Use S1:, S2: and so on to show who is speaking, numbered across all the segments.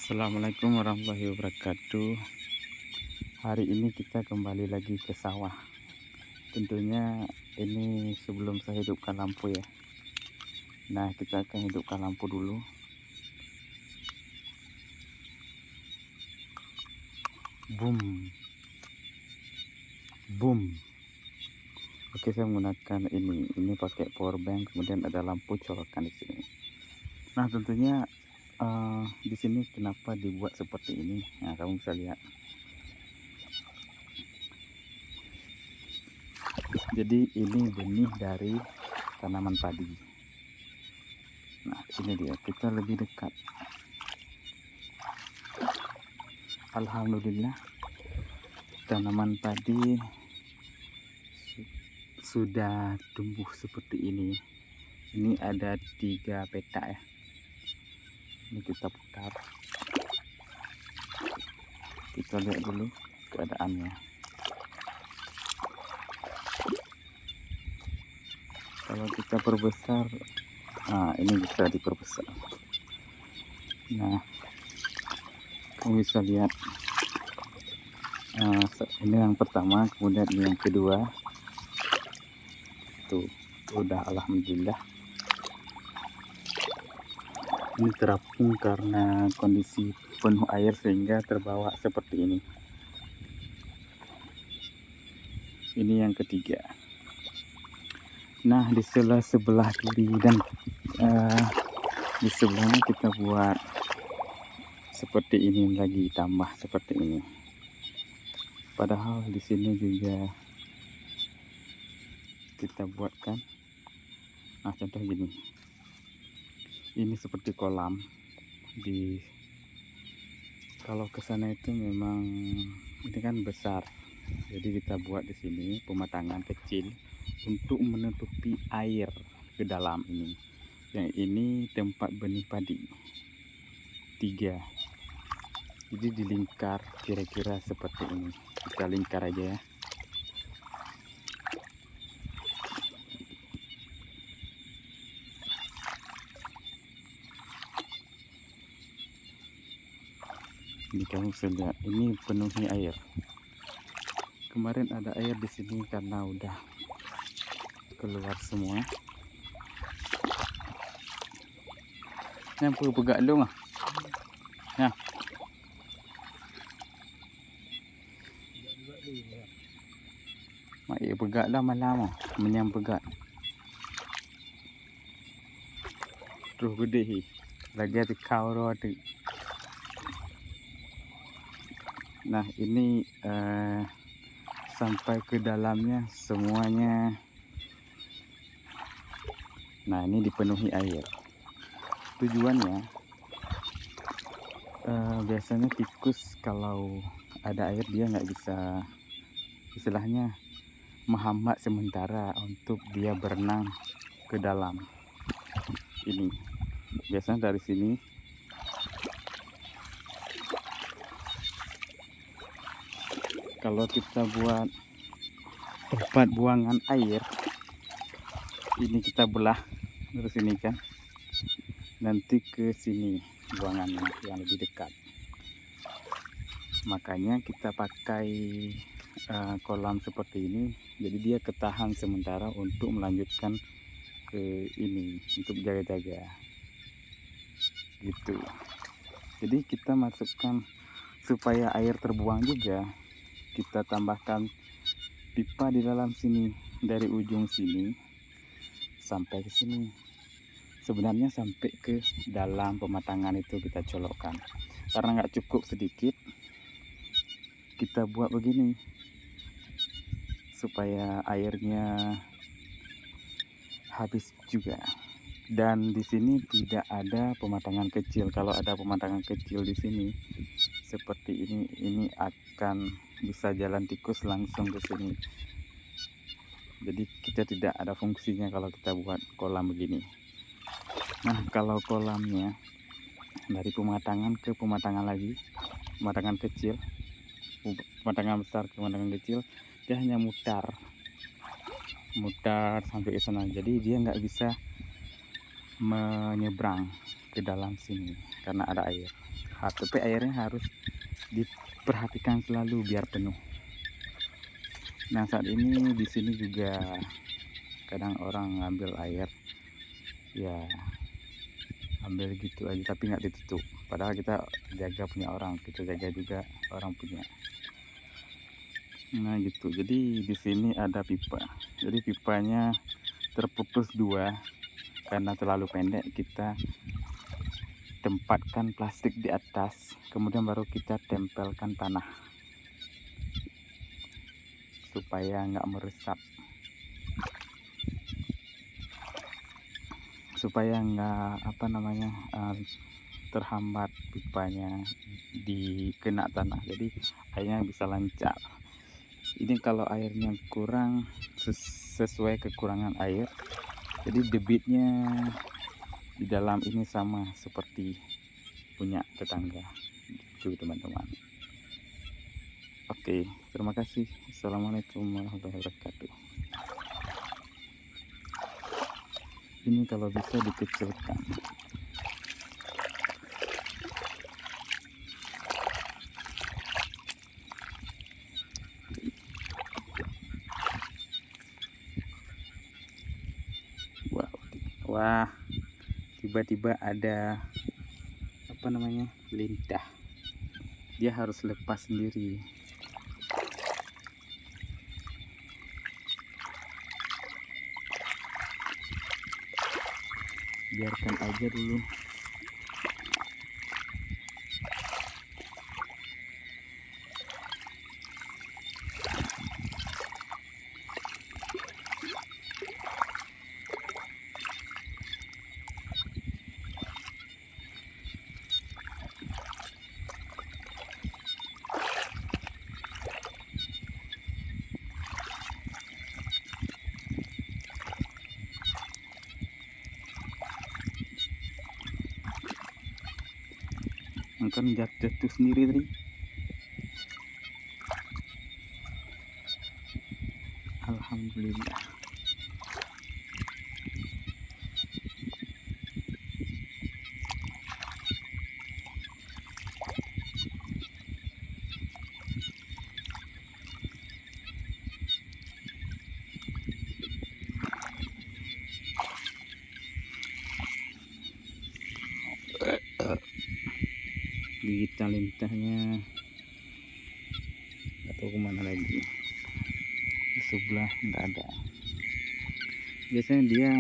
S1: Assalamualaikum warahmatullahi wabarakatuh. Hari ini kita kembali lagi ke sawah. Tentunya ini sebelum saya hidupkan lampu ya. Nah, kita akan hidupkan lampu dulu. Boom. Boom. Oke, saya menggunakan ini pakai power bank, kemudian ada lampu colokan di sini. Nah, tentunya di sini kenapa dibuat seperti ini? Nah, kamu bisa lihat. Jadi ini benih dari tanaman padi. Nah, ini dia, kita lebih dekat. Alhamdulillah, tanaman padi sudah tumbuh seperti ini. Ini ada 3 petak ya. Ini kita putar. Kita lihat dulu keadaannya. Kalau kita perbesar, nah ini bisa diperbesar. Nah, kamu bisa lihat. Ini yang pertama, kemudian ini yang kedua. Tuh, udah alhamdulillah. Ini terapung karena kondisi penuh air sehingga terbawa seperti ini. Ini yang ketiga. Nah, di sebelah kiri dan di sebelahnya kita buat seperti ini lagi, tambah seperti ini. Padahal di sini juga kita buatkan. Nah, contoh gini. Ini seperti kolam. Kalau ke sana itu memang ini kan besar. Jadi kita buat di sini pematangan kecil untuk menutupi air ke dalam ini. Yang ini tempat benih padi 3. Jadi dilingkar kira-kira seperti ini. Kita lingkar aja ya. Ini kamu bisa lihat, ini penuhi air. Kemarin ada air di sini karena udah keluar semua. Yang pegak dong ah. Nah. Mak pegak dah malam ah. Menyam pegak. Terus gede hi. Lagi ada kau roh. Nah, ini sampai ke dalamnya semuanya. Nah, ini dipenuhi air. Tujuannya biasanya tikus kalau ada air dia nggak bisa, istilahnya menghambat sementara untuk dia berenang ke dalam. Ini biasanya dari sini. Kalau kita buat tempat buangan air, ini kita belah terus ini kan, nanti ke sini buangannya yang lebih dekat. Makanya kita pakai kolam seperti ini, jadi dia ketahan sementara untuk melanjutkan ke ini untuk jaga-jaga gitu. Jadi kita masukkan supaya air terbuang juga, kita tambahkan pipa di dalam sini, dari ujung sini sampai ke sini. Sebenarnya sampai ke dalam pematangan itu kita colokkan. Karena nggak cukup sedikit, kita buat begini supaya airnya habis juga. Dan di sini tidak ada pematangan kecil. Kalau ada pematangan kecil di sini seperti ini akan bisa jalan tikus langsung ke sini. Jadi kita tidak ada fungsinya kalau kita buat kolam begini. Nah, kalau kolamnya dari pematangan ke pematangan lagi, pematangan kecil, pematangan besar ke pematangan kecil, dia hanya mutar sampai ke sana. Jadi dia nggak bisa menyeberang ke dalam sini karena ada air. Tapi airnya harus diperhatikan selalu biar penuh. Nah, saat ini di sini juga kadang orang ngambil air, ya ambil gitu aja tapi nggak ditutup. Padahal kita jaga punya orang, kita jaga juga orang punya. Nah gitu. Jadi di sini ada pipa. Jadi pipanya terputus dua karena terlalu pendek. Kita tempatkan plastik di atas, kemudian baru kita tempelkan tanah supaya nggak meresap, supaya nggak terhambat pipanya dikena tanah, jadi airnya bisa lancar. Ini kalau airnya kurang sesuai kekurangan air, jadi debitnya di dalam ini sama seperti punya tetangga itu teman-teman. Oke, terima kasih. Assalamualaikum warahmatullahi wabarakatuh. Ini kalau bisa dikecilkan. Wah, tiba-tiba ada lintah. Dia harus lepas sendiri. Biarkan aja dulu. Kan jatuh sendiri tadi. Alhamdulillah. Gigitan lintahnya atau kemana lagi, di sebelah nggak ada. Biasanya dia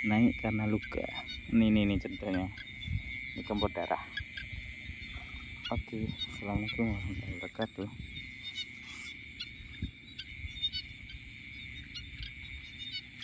S1: naik karena luka. Nih contohnya, ini kompor darah. Oke, assalamualaikum warahmatullahi wabarakatuh.